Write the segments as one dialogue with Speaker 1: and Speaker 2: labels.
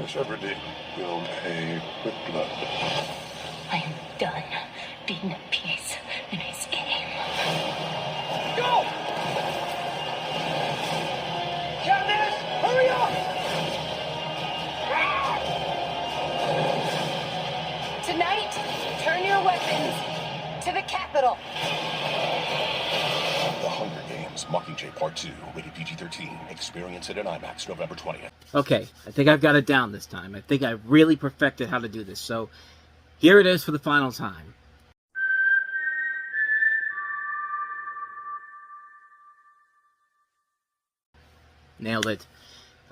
Speaker 1: Katniss Everdeen will pay with blood.
Speaker 2: I am done being a piece in his game.
Speaker 3: Go! Katniss, hurry up!
Speaker 2: Tonight, turn your weapons to the Capitol.
Speaker 4: The Hunger Games, Mockingjay Part 2, rated PG-13. Experience it in IMAX November 20th.
Speaker 5: Okay, I think I've got it down this time. I think I really perfected how to do this. So, here it is for the final time. Nailed it.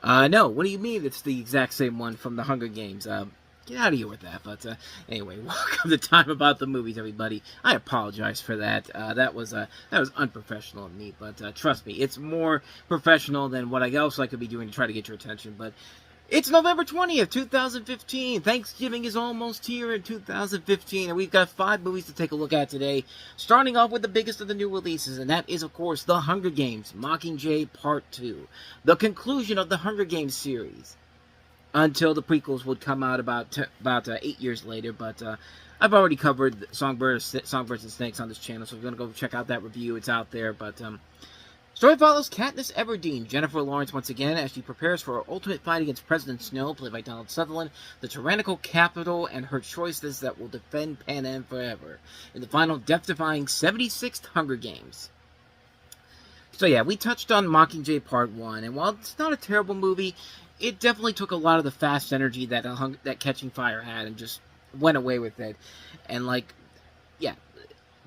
Speaker 5: No, what do you mean it's the exact same one from the Hunger Games? Get out of here with that. But anyway, welcome to Time About the Movies, everybody. I apologize for that. That was unprofessional of me, but trust me, it's more professional than what else I could be doing to try to get your attention. But it's November 20th, 2015. Thanksgiving is almost here in 2015, and we've got 5 movies to take a look at today, starting off with the biggest of the new releases, and that is, of course, The Hunger Games, Mockingjay Part 2, the conclusion of the Hunger Games series, until the prequels would come out about 8 years later, but I've already covered Songbirds and Snakes on this channel, so if you're going to go check out that review, it's out there. But story follows Katniss Everdeen, Jennifer Lawrence once again, as she prepares for her ultimate fight against President Snow, played by Donald Sutherland, the tyrannical capital, and her choices that will defend Panem forever, in the final death-defying 76th Hunger Games. So yeah, we touched on Mockingjay Part 1, and while it's not a terrible movie, it definitely took a lot of the fast energy that Catching Fire had and just went away with it. And, like, yeah,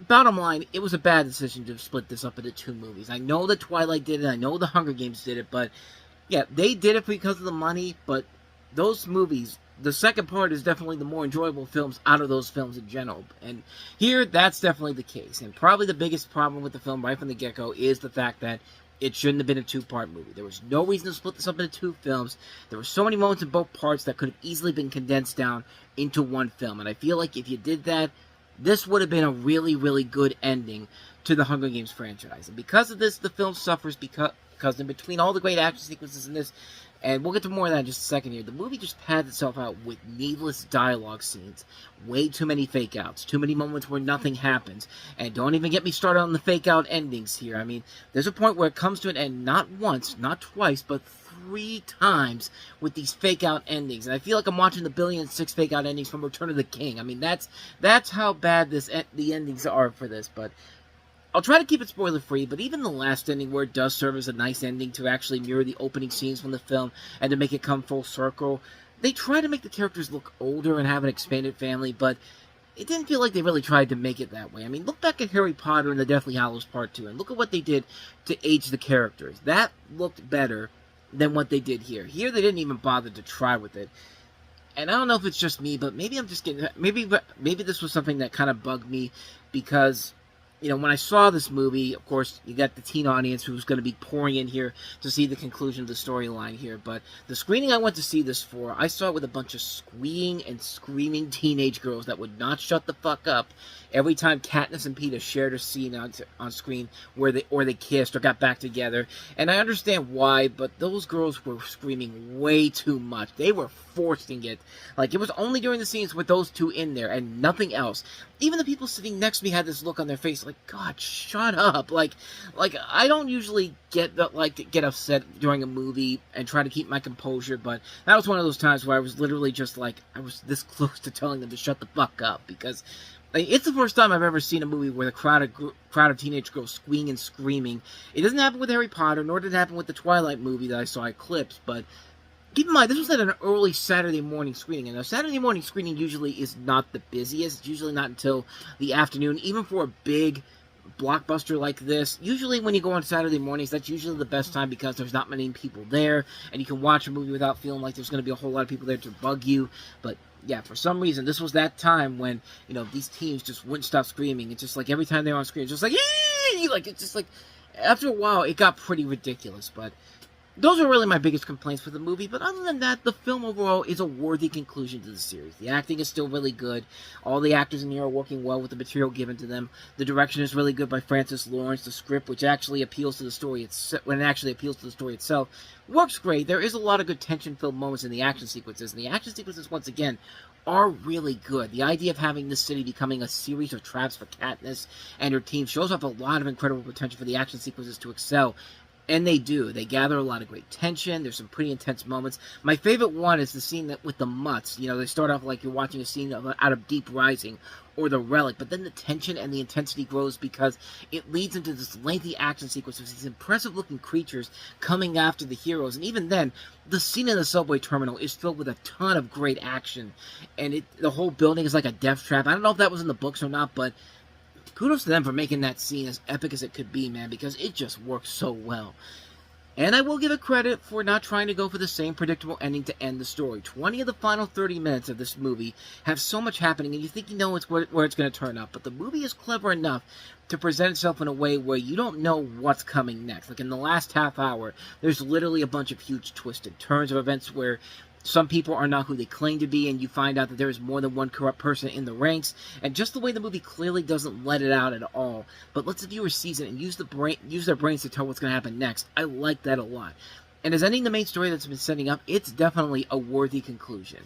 Speaker 5: bottom line, it was a bad decision to split this up into 2 movies. I know that Twilight did it, I know the Hunger Games did it, but, yeah, they did it because of the money, but those movies, the second part is definitely the more enjoyable films out of those films in general. And here, that's definitely the case. And probably the biggest problem with the film right from the get-go is the fact that it shouldn't have been a 2-part movie. There was no reason to split this up into 2 films. There were so many moments in both parts that could have easily been condensed down into one film. And I feel like if you did that, this would have been a really, really good ending to the Hunger Games franchise. And because of this, the film suffers because in between all the great action sequences in this, and we'll get to more of that in just a second here, the movie just pads itself out with needless dialogue scenes, way too many fake-outs, too many moments where nothing happens, and don't even get me started on the fake-out endings here. I mean, there's a point where it comes to an end not once, not twice, but 3 times with these fake-out endings, and I feel like I'm watching the 1,000,000,006 fake-out endings from Return of the King. I mean, that's how bad the endings are for this, but I'll try to keep it spoiler-free, but even the last ending, where it does serve as a nice ending to actually mirror the opening scenes from the film and to make it come full circle, they try to make the characters look older and have an expanded family, but it didn't feel like they really tried to make it that way. I mean, look back at Harry Potter and the Deathly Hallows Part 2, and look at what they did to age the characters. That looked better than what they did here. Here, they didn't even bother to try with it. And I don't know if it's just me, but maybe I'm just getting... Maybe this was something that kind of bugged me, because, you know, when I saw this movie, of course, you got the teen audience who's going to be pouring in here to see the conclusion of the storyline here. But the screening I went to see this for, I saw it with a bunch of squealing and screaming teenage girls that would not shut the fuck up every time Katniss and Peeta shared a scene on screen where they kissed or got back together. And I understand why, but those girls were screaming way too much. They were forcing it. Like, it was only during the scenes with those 2 in there and nothing else. Even the people sitting next to me had this look on their face like, God, shut up. Like I don't usually get upset during a movie and try to keep my composure, but that was one of those times where I was literally just like, I was this close to telling them to shut the fuck up, because it's the first time I've ever seen a movie where the crowd of teenage girls squealing and screaming. It doesn't happen with Harry Potter, nor did it happen with the Twilight movie that I saw at Clips, but keep in mind, this was at an early Saturday morning screening, and a Saturday morning screening usually is not the busiest. It's usually not until the afternoon, even for a big blockbuster like this. Usually when you go on Saturday mornings, that's usually the best time, because there's not many people there, and you can watch a movie without feeling like there's going to be a whole lot of people there to bug you. But yeah, for some reason, this was that time when, you know, these teens just wouldn't stop screaming. It's just like every time they were on screen, it's just like, Eee! Like, it's just like, after a while, it got pretty ridiculous. But those are really my biggest complaints for the movie, but other than that, the film overall is a worthy conclusion to the series. The acting is still really good. All the actors in here are working well with the material given to them. The direction is really good by Francis Lawrence. The script, which actually appeals to the story itself, works great. There is a lot of good tension-filled moments in the action sequences, and the action sequences, once again, are really good. The idea of having this city becoming a series of traps for Katniss and her team shows off a lot of incredible potential for the action sequences to excel. And they do. They gather a lot of great tension. There's some pretty intense moments. My favorite one is the scene that with the mutts. You know, they start off like you're watching a scene out of Deep Rising or The Relic, but then the tension and the intensity grows because it leads into this lengthy action sequence with these impressive-looking creatures coming after the heroes. And even then, the scene in the subway terminal is filled with a ton of great action. And the whole building is like a death trap. I don't know if that was in the books or not, but kudos to them for making that scene as epic as it could be, man, because it just works so well. And I will give it credit for not trying to go for the same predictable ending to end the story. 20 of the final 30 minutes of this movie have so much happening, and you think you know where it's going to turn up. But the movie is clever enough to present itself in a way where you don't know what's coming next. Like in the last half hour, there's literally a bunch of huge twists and turns of events where some people are not who they claim to be, and you find out that there is more than one corrupt person in the ranks, and just the way the movie clearly doesn't let it out at all, but lets the viewer seize it and use their brains to tell what's going to happen next. I like that a lot. And as ending the main story that's been setting up, it's definitely a worthy conclusion.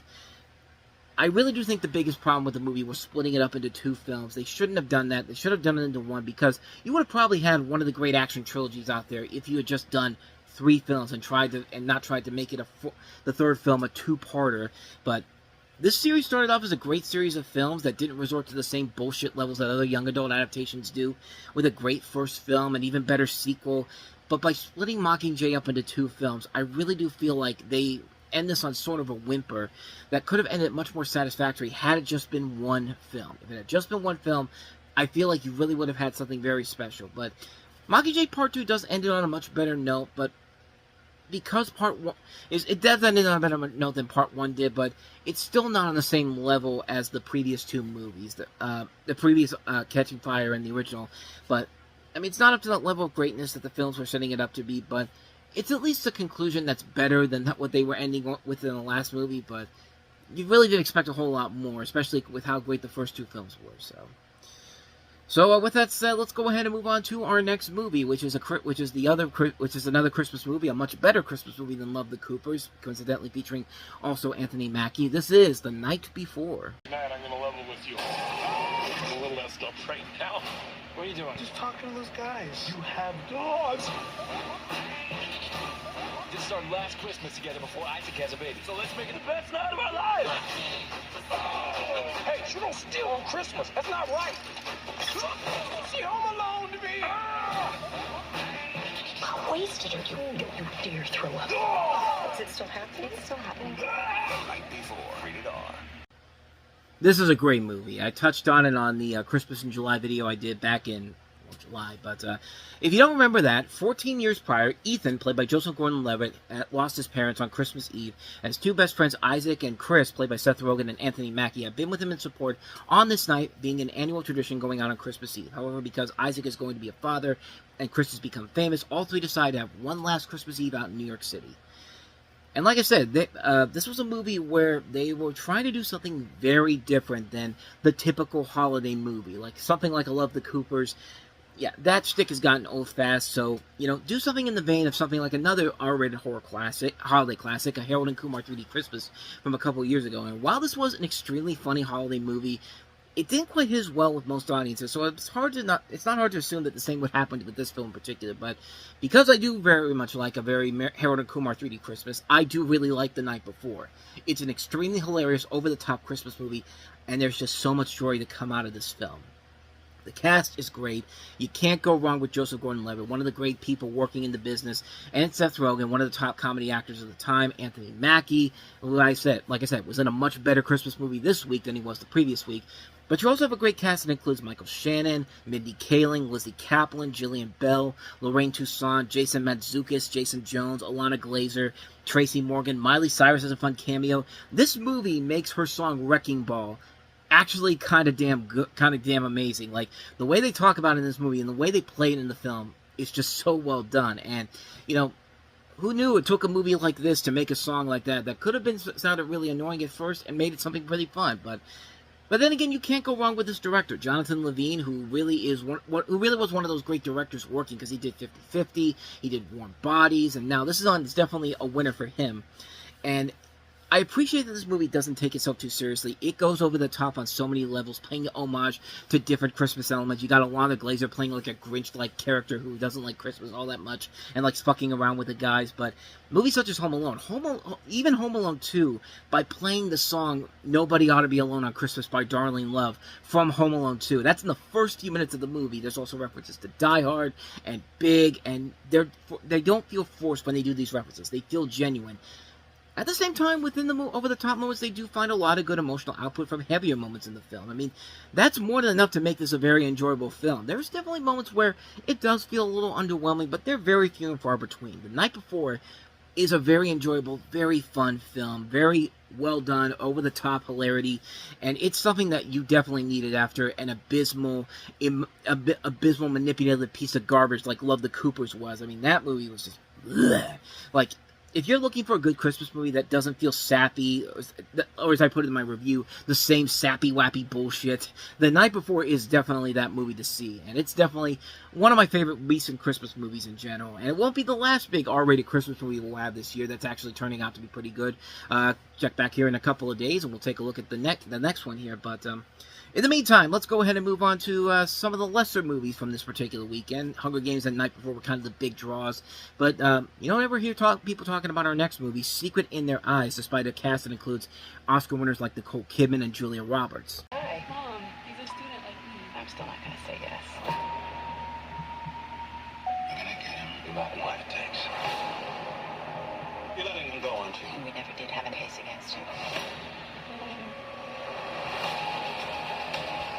Speaker 5: I really do think the biggest problem with the movie was splitting it up into 2 films. They shouldn't have done that. They should have done it into 1, because you would have probably had one of the great action trilogies out there if you had just done 3 films and not tried to make it the third film a 2-parter. But this series started off as a great series of films that didn't resort to the same bullshit levels that other young adult adaptations do, with a great first film and even better sequel. But by splitting Mockingjay up into 2 films, I really do feel like they end this on sort of a whimper that could have ended much more satisfactory had it just been 1 film. If it had just been 1 film, I feel like you really would have had something very special. But Mockingjay Part 2 does end it on a much better note, but because Part 1 it does end on a better note than Part 1 did, but it's still not on the same level as the previous 2 movies, the previous Catching Fire and the original. But I mean, it's not up to that level of greatness that the films were setting it up to be, but it's at least a conclusion that's better than what they were ending with in the last movie. But you really did expect a whole lot more, especially with how great the first 2 films were. So with that said, let's go ahead and move on to our next movie, which is another Christmas movie, a much better Christmas movie than Love the Coopers, coincidentally featuring also Anthony Mackie. This is The Night Before.
Speaker 4: Tonight, I'm gonna level with you. I'm a little messed up right now.
Speaker 3: What are you doing?
Speaker 1: Just talking to those guys.
Speaker 4: You have dogs.
Speaker 3: This is our last Christmas together before Isaac has a baby. So let's make it the best night of our lives.
Speaker 4: Hey, you don't steal on Christmas. That's not right.
Speaker 3: She home alone to me.
Speaker 2: How wasted are you? Don't you dare throw up. Is it still happening? It's still happening.
Speaker 4: Night Before, rated R.
Speaker 5: This is a great movie. I touched on it on the Christmas in July video I did back in July, but if you don't remember that, 14 years prior, Ethan, played by Joseph Gordon-Levitt, lost his parents on Christmas Eve, and his 2 best friends, Isaac and Chris, played by Seth Rogen and Anthony Mackie, have been with him in support on this night, being an annual tradition going on Christmas Eve. However, because Isaac is going to be a father and Chris has become famous, all 3 decide to have one last Christmas Eve out in New York City. And like I said, this was a movie where they were trying to do something very different than the typical holiday movie, like something like I Love the Coopers. Yeah, that shtick has gotten old fast, so, do something in the vein of something like another R-rated holiday classic, a Harold and Kumar 3D Christmas from a couple years ago. And while this was an extremely funny holiday movie, it didn't quite hit as well with most audiences, so it's not hard to assume that the same would happen with this film in particular. But because I do very much like a very Harold and Kumar 3D Christmas, I do really like The Night Before. It's an extremely hilarious, over-the-top Christmas movie, and there's just so much joy to come out of this film. The cast is great. You can't go wrong with Joseph Gordon-Levitt, one of the great people working in the business, and Seth Rogen, one of the top comedy actors of the time. Anthony Mackie, who, like I said, was in a much better Christmas movie this week than he was the previous week. But you also have a great cast that includes Michael Shannon, Mindy Kaling, Lizzie Kaplan, Jillian Bell, Lorraine Toussaint, Jason Mantzoukas, Jason Jones, Alana Glazer, Tracy Morgan, Miley Cyrus has a fun cameo. This movie makes her song Wrecking Ball actually kind of damn amazing. Like, the way they talk about it in this movie and the way they play it in the film is just so well done. And, who knew it took a movie like this to make a song like that could have been sounded really annoying at first and made it something pretty fun, but then again, you can't go wrong with this director, Jonathan Levine, who really was one of those great directors working, because he did 50-50, he did Warm Bodies, and now this is definitely a winner for him. And I appreciate that this movie doesn't take itself too seriously. It goes over the top on so many levels, paying homage to different Christmas elements. You got Alana Glazer playing like a Grinch-like character who doesn't like Christmas all that much and likes fucking around with the guys. But movies such as Home Alone, even Home Alone 2, by playing the song "Nobody Ought to Be Alone on Christmas" by Darlene Love from Home Alone 2. That's in the first few minutes of the movie. There's also references to Die Hard and Big, and they don't feel forced when they do these references. They feel genuine. At the same time, within the over-the-top moments, they do find a lot of good emotional output from heavier moments in the film. I mean, that's more than enough to make this a very enjoyable film. There's definitely moments where it does feel a little underwhelming, but they're very few and far between. The Night Before is a very enjoyable, very fun film, very well done, over-the-top hilarity, and it's something that you definitely needed after an abysmal, manipulated piece of garbage like Love the Coopers was. I mean, that movie was just bleh. Like, if you're looking for a good Christmas movie that doesn't feel sappy, or as I put it in my review, the same sappy-wappy bullshit, The Night Before is definitely that movie to see. And it's definitely one of my favorite recent Christmas movies in general. And it won't be the last big R-rated Christmas movie we'll have this year that's actually turning out to be pretty good. Check back here in a couple of days and we'll take a look at the next one here. But in the meantime, let's go ahead and move on to some of the lesser movies from this particular weekend. Hunger Games and Night Before were kind of the big draws. But you don't ever hear people talking about our next movie, Secret in Their Eyes, despite a cast that includes Oscar winners like Nicole Kidman and Julia Roberts.
Speaker 2: Hi. Mom, he's a student like me. I'm still not going to say yes.
Speaker 1: You're gonna get him, no matter what it takes. You're letting him go, aren't you?
Speaker 2: And we never did have a case against you.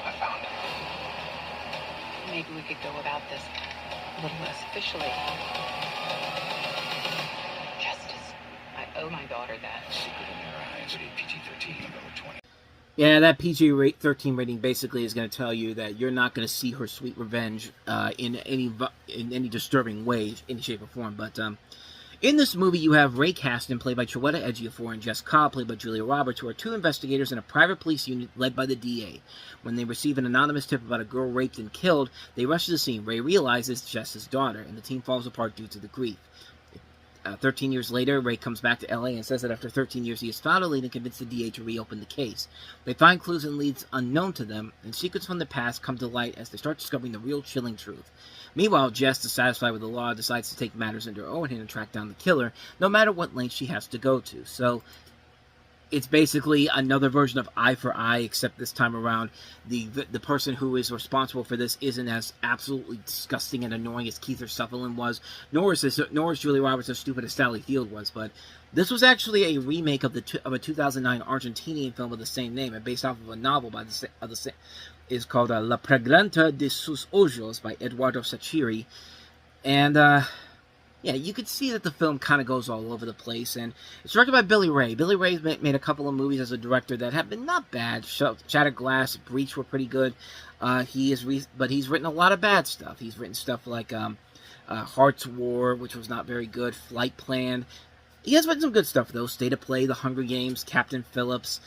Speaker 1: I found him.
Speaker 2: Maybe we could go about this a little less officially. Justice. I owe my daughter that.
Speaker 4: Secret in Their Eyes, rated PG-13, November 20.
Speaker 5: Yeah, that PG-13 rating basically is going to tell you that you're not going to see her sweet revenge in any disturbing way, any shape or form. But in this movie, you have Ray Caston, played by Chiwetel Ejiofor, and Jess Cobb, played by Julia Roberts, who are two investigators in a private police unit led by the DA. When they receive an anonymous tip about a girl raped and killed, they rush to the scene. Ray realizes Jess's daughter, and the team falls apart due to the grief. 13 years later, Ray comes back to LA and says that after 13 years he has found a lead and convinced the DA to reopen the case. They find clues and leads unknown to them, and secrets from the past come to light as they start discovering the real chilling truth. Meanwhile, Jess, dissatisfied with the law, decides to take matters into her own hand and track down the killer, no matter what length she has to go to. So, it's basically another version of Eye for Eye, except this time around, the person who is responsible for this isn't as absolutely disgusting and annoying as Kiefer Sutherland was, nor is Julia Roberts as stupid as Sally Field was. But this was actually a remake of a 2009 Argentinian film of the same name, and based off of a novel by is called La Pregunta de sus Ojos by Eduardo Sacheri, and yeah, you could see that the film kind of goes all over the place, and it's directed by Billy Ray. Billy Ray's made a couple of movies as a director that have been not bad. Shattered Glass, Breach were pretty good. But he's written a lot of bad stuff. He's written stuff like Heart's War, which was not very good. Flight Plan. He has written some good stuff though. State of Play, The Hunger Games, Captain Phillips.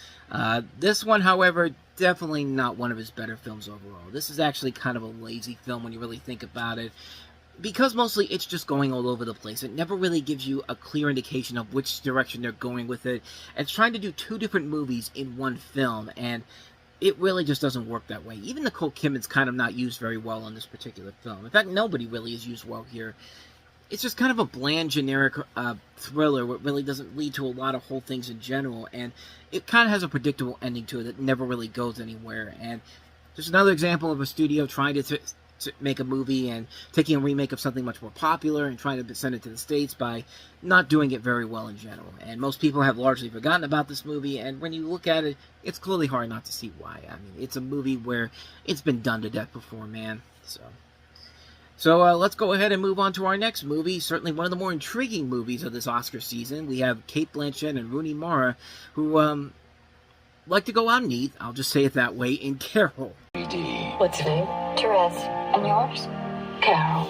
Speaker 5: This one, however, definitely not one of his better films overall. This is actually kind of a lazy film when you really think about it, because mostly it's just going all over the place. It never really gives you a clear indication of which direction they're going with it. It's trying to do two different movies in one film, and it really just doesn't work that way. Even Nicole Kidman's kind of not used very well in this particular film. In fact, nobody really is used well here. It's just kind of a bland, generic thriller where it really doesn't lead to a lot of whole things in general, and it kind of has a predictable ending to it that never really goes anywhere. And just another example of a studio trying to make a movie and taking a remake of something much more popular and trying to send it to the States by not doing it very well in general. And most people have largely forgotten about this movie, and when you look at it, it's clearly hard not to see why. I mean, it's a movie where it's been done to death before, man. So let's go ahead and move on to our next movie, certainly one of the more intriguing movies of this Oscar season. We have Cate Blanchett and Rooney Mara, who like to go out and eat, I'll just say it that way, in Carol.
Speaker 2: What's your name? Therese. And yours? Carol.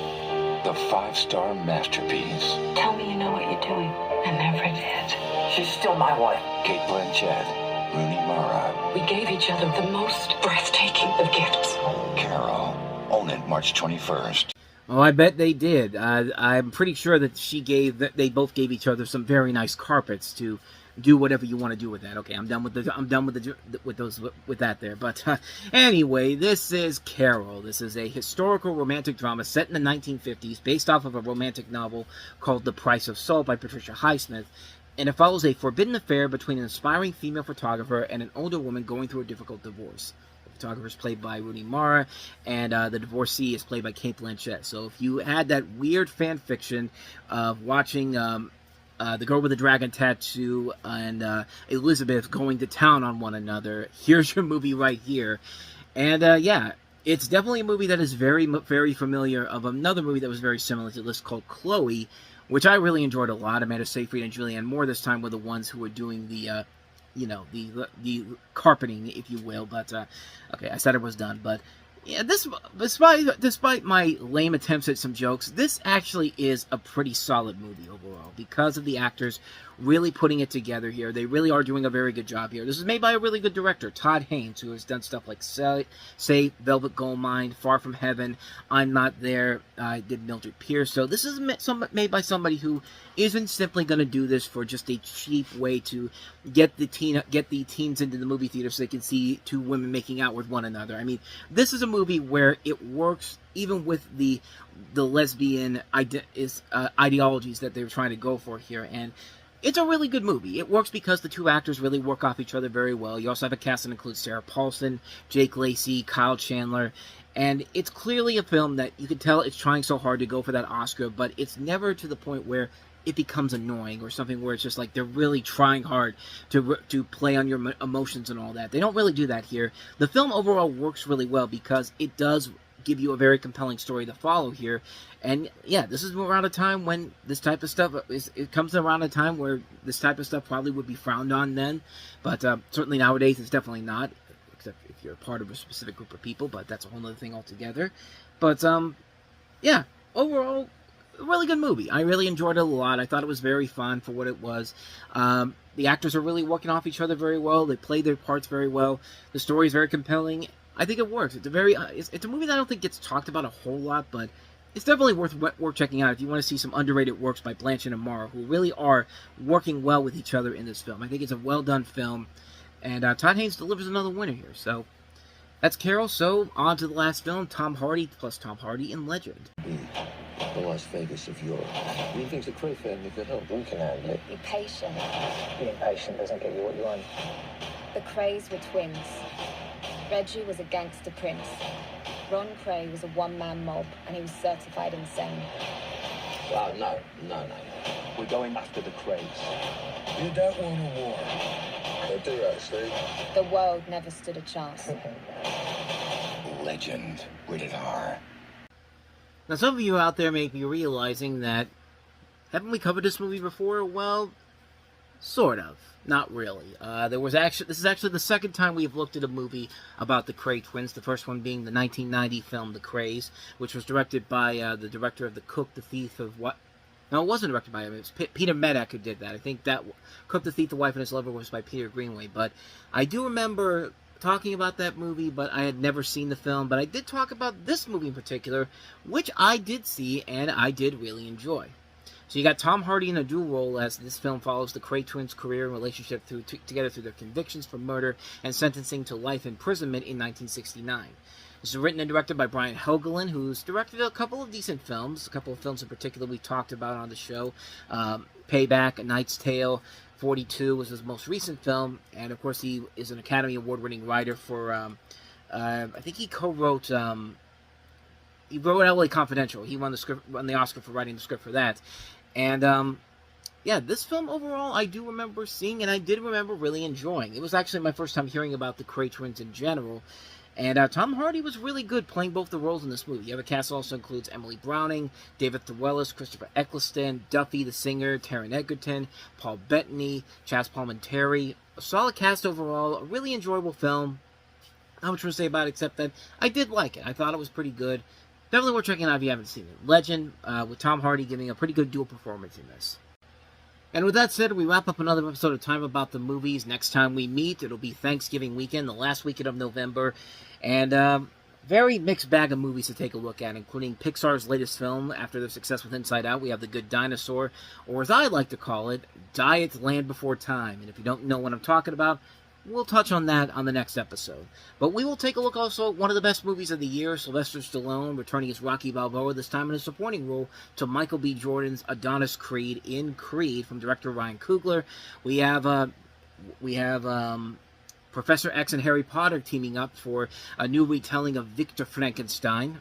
Speaker 1: The five-star masterpiece.
Speaker 2: Tell me you know what you're doing. I never did.
Speaker 3: She's still my wife.
Speaker 1: Kate Blanchett, Rooney Mara,
Speaker 2: We gave each other the most breathtaking of gifts.
Speaker 1: Carol. Own it March 21st.
Speaker 5: Oh, I bet they did. I'm pretty sure that they both gave each other some very nice carpets to do whatever you want to do with that. Okay, I'm done with that there. But anyway, this is Carol. This is a historical romantic drama set in the 1950s, based off of a romantic novel called The Price of Salt by Patricia Highsmith. And it follows a forbidden affair between an aspiring female photographer and an older woman going through a difficult divorce. The photographer is played by Rooney Mara, and the divorcee is played by Kate Blanchett. So if you had that weird fan fiction of watching The Girl with the Dragon Tattoo and Elizabeth going to town on one another, here's your movie right here. And yeah, it's definitely a movie that is very, very familiar of another movie that was very similar to this called Chloe, which I really enjoyed a lot. Amanda Seyfried and Julianne Moore this time were the ones who were doing the carpeting, if you will. But okay, I said it was done. But yeah, despite my lame attempts at some jokes, this actually is a pretty solid movie overall because of the actors really putting it together here. They really are doing a very good job here. This is made by a really good director, Todd Haynes, who has done stuff like Say, Velvet Goldmine, Far From Heaven, I'm Not There, did Mildred Pierce. So this is made by somebody who isn't simply going to do this for just a cheap way to get the teens into the movie theater so they can see two women making out with one another. I mean, this is a movie where it works even with the lesbian ideologies that they're trying to go for here. And it's a really good movie. It works because the two actors really work off each other very well. You also have a cast that includes Sarah Paulson, Jake Lacey, Kyle Chandler, and it's clearly a film that you can tell it's trying so hard to go for that Oscar, but it's never to the point where it becomes annoying or something where it's just like they're really trying hard to play on your emotions and all that. They don't really do that here. The film overall works really well because it does give you a very compelling story to follow here. And yeah, this is around a time when this type of stuff it comes around a time where this type of stuff probably would be frowned on then, but certainly nowadays it's definitely not, except if you're a part of a specific group of people, but that's a whole other thing altogether. But yeah, overall, a really good movie. I really enjoyed it a lot. I thought it was very fun for what it was. The actors are really working off each other very well. They play their parts very well. The story is very compelling. I think it works. It's a very it's a movie that I don't think gets talked about a whole lot, but it's definitely worth checking out if you want to see some underrated works by Blanchett and Mara, who really are working well with each other in this film. I think it's a well-done film, and Todd Haynes delivers another winner here. So that's Carol. So on to the last film, Tom Hardy plus Tom Hardy in Legend.
Speaker 1: The Las Vegas of Europe. What do you think's the Cray family could help? We can handle it.
Speaker 6: Be patient.
Speaker 3: Being patient doesn't get you what you want.
Speaker 6: The Crays were twins. Reggie was a gangster prince. Ron Cray was a one-man mob, and he was certified insane.
Speaker 1: Well, no.
Speaker 3: We're going after the Crays.
Speaker 1: You don't want a war. I do, actually.
Speaker 6: The world never stood a chance.
Speaker 1: Legend. Rated R.
Speaker 5: Now, some of you out there may be realizing that, haven't we covered this movie before? Well, sort of. Not really. This is actually the second time we've looked at a movie about the Cray twins. The first one being the 1990 film The Crays, which was directed by the director of The Cook, the Thief of What? No, it wasn't directed by him. It was Peter Medak who did that. I think that Cook, the Thief, the Wife, and His Lover was by Peter Greenaway. But I do remember talking about that movie, but I had never seen the film. But I did talk about this movie in particular, which I did see and I did really enjoy. So you got Tom Hardy in a dual role as this film follows the Cray twins' career and relationship together through their convictions for murder and sentencing to life imprisonment in 1969. This is written and directed by Brian Helgeland, who's directed a couple of decent films, a couple of films in particular we talked about on the show. Payback, A Knight's Tale, 42 was his most recent film, and of course he is an Academy Award-winning writer for, I think he co-wrote, he wrote L.A. Confidential. He won the Oscar for writing the script for that. And, yeah, this film overall I do remember seeing, and I did remember really enjoying. It was actually my first time hearing about the Cray twins in general. And Tom Hardy was really good playing both the roles in this movie. The other cast also includes Emily Browning, David Thewlis, Christopher Eccleston, Duffy the singer, Taron Egerton, Paul Bettany, Chaz Palminteri. A solid cast overall, a really enjoyable film. Not much to say about it except that I did like it. I thought it was pretty good. Definitely worth checking out if you haven't seen it. Legend, with Tom Hardy giving a pretty good dual performance in this. And with that said, we wrap up another episode of Time About the Movies. Next time we meet, it'll be Thanksgiving weekend, the last weekend of November. And very mixed bag of movies to take a look at, including Pixar's latest film. After their success with Inside Out, we have The Good Dinosaur, or as I like to call it, Diet Land Before Time. And if you don't know what I'm talking about, we'll touch on that on the next episode. But we will take a look also at one of the best movies of the year, Sylvester Stallone returning as Rocky Balboa, this time in a supporting role to Michael B. Jordan's Adonis Creed in Creed from director Ryan Coogler. We have Professor X and Harry Potter teaming up for a new retelling of Victor Frankenstein,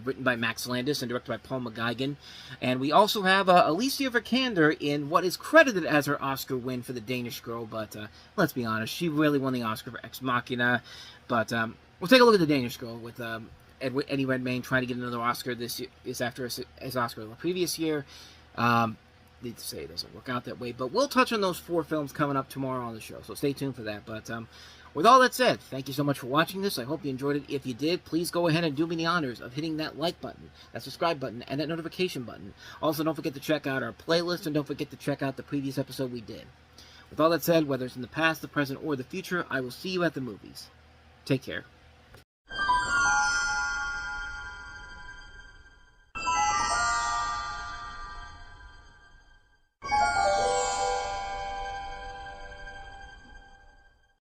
Speaker 5: written by Max Landis and directed by Paul McGuigan. And we also have Alicia Vikander in what is credited as her Oscar win for The Danish Girl, but let's be honest, she really won the Oscar for Ex Machina. But we'll take a look at The Danish Girl with Eddie Redmayne trying to get another Oscar this year, is after his Oscar the previous year. Need to say it doesn't work out that way, but we'll touch on those 4 films coming up tomorrow on the show, so stay tuned for that. But with all that said, thank you so much for watching this. I hope you enjoyed it. If you did, please go ahead and do me the honors of hitting that like button, that subscribe button, and that notification button. Also, don't forget to check out our playlist, and don't forget to check out the previous episode we did. With all that said, whether it's in the past, the present, or the future, I will see you at the movies. Take care.